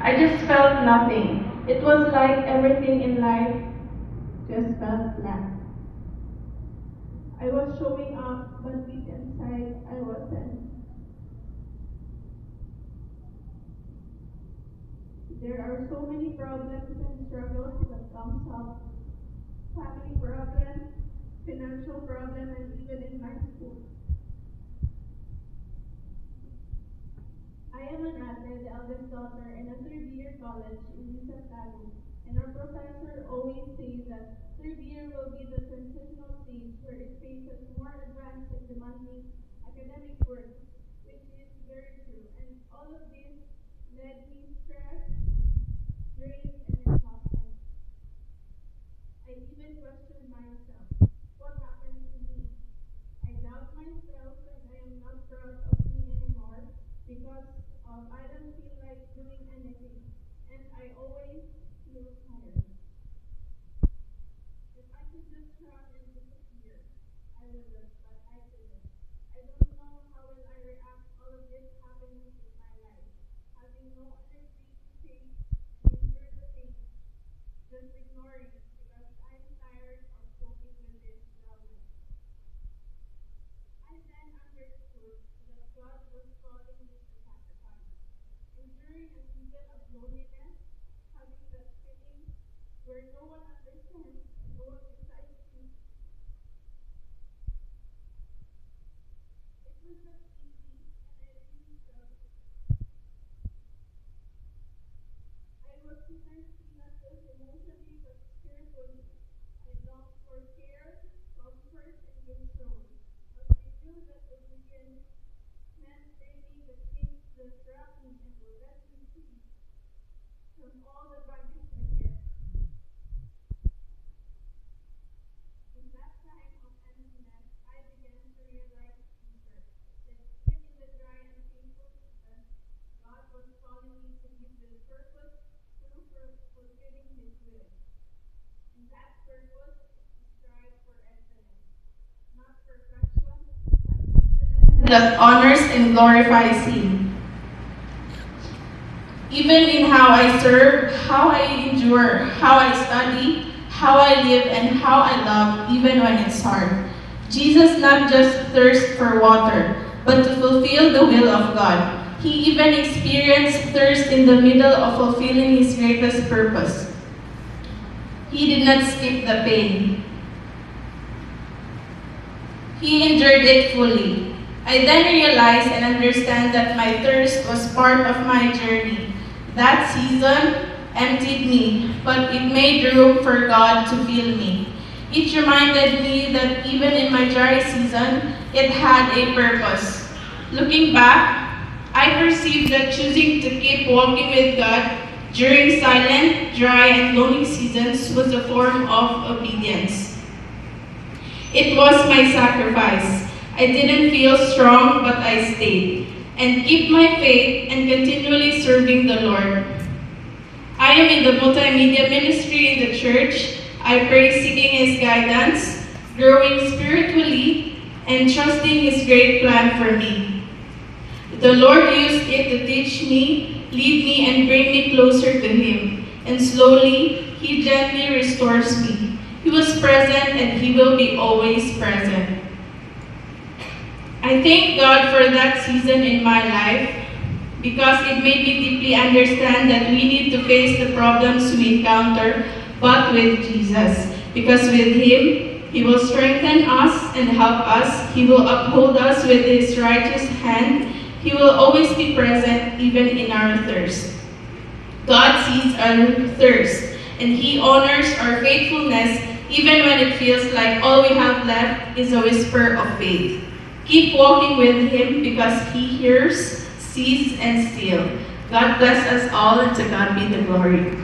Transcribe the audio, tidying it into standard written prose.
I just felt nothing. It was like everything in life just felt flat. I was showing up, but deep inside, I wasn't. There are so many problems and struggles that comes up. Family problem, financial problem, and even in my school. I am an athlete, the eldest daughter, in a third-year college in Yusuf Valley, and our professor always says that third year will be the transitional stage where it faces more advanced and demanding academic work, which is very true. And all of this led me stress, drained, and exhausted. I even questioned myself. What happened to me? I doubt myself and I am not proud of me anymore because I don't feel like doing anything and I always feel tired. If I could just run and disappear, I would have, but I couldn't. I don't know how will I react all of this happening in my life, having no energy to face and endure the pain, just ignoring it because I'm tired of coping with this problem. I then understood that God was calling me to sacrifice. Enduring a season of loneliness, having that feeling where no one understands, no one besides you. It was not easy, and I really struggled. I was thirsty not just emotionally but spiritually. I longed for care, comfort, and control. But I knew that obedience meant breaking the chains that wrap me and will let me free from all the baggage I carry. In that time of emptiness, I began to realize deeper that even in the dry and painful season, God was calling me to live with purpose through fulfilling His will. And that purpose is to strive for excellence, not perfection, but excellence that honors and glorifies Him. Even in how I serve, how I endure, how I study, how I live, and how I love, even when it's hard. Jesus not just thirst for water, but to fulfill the will of God. He even experienced thirst in the middle of fulfilling His greatest purpose. He did not skip the pain. He endured it fully. I then realized and understand that my thirst was part of my journey. That season emptied me, but it made room for God to fill me. It reminded me that even in my dry season, it had a purpose. Looking back, I perceived that choosing to keep walking with God during silent, dry, and lonely seasons was a form of obedience. It was my sacrifice. I didn't feel strong, but I stayed and keep my faith and continually serving the Lord. I am in the multimedia ministry in the church. I pray seeking His guidance, growing spiritually, and trusting His great plan for me. The Lord used it to teach me, lead me, and bring me closer to Him. And slowly, He gently restores me. He was present and He will be always present. I thank God for that season in my life because it made me deeply understand that we need to face the problems we encounter, but with Jesus. Because with Him, He will strengthen us and help us. He will uphold us with His righteous hand. He will always be present even in our thirst. God sees our thirst, and He honors our faithfulness even when it feels like all we have left is a whisper of faith. Keep walking with Him because He hears, sees, and still. God bless us all, and to God be the glory.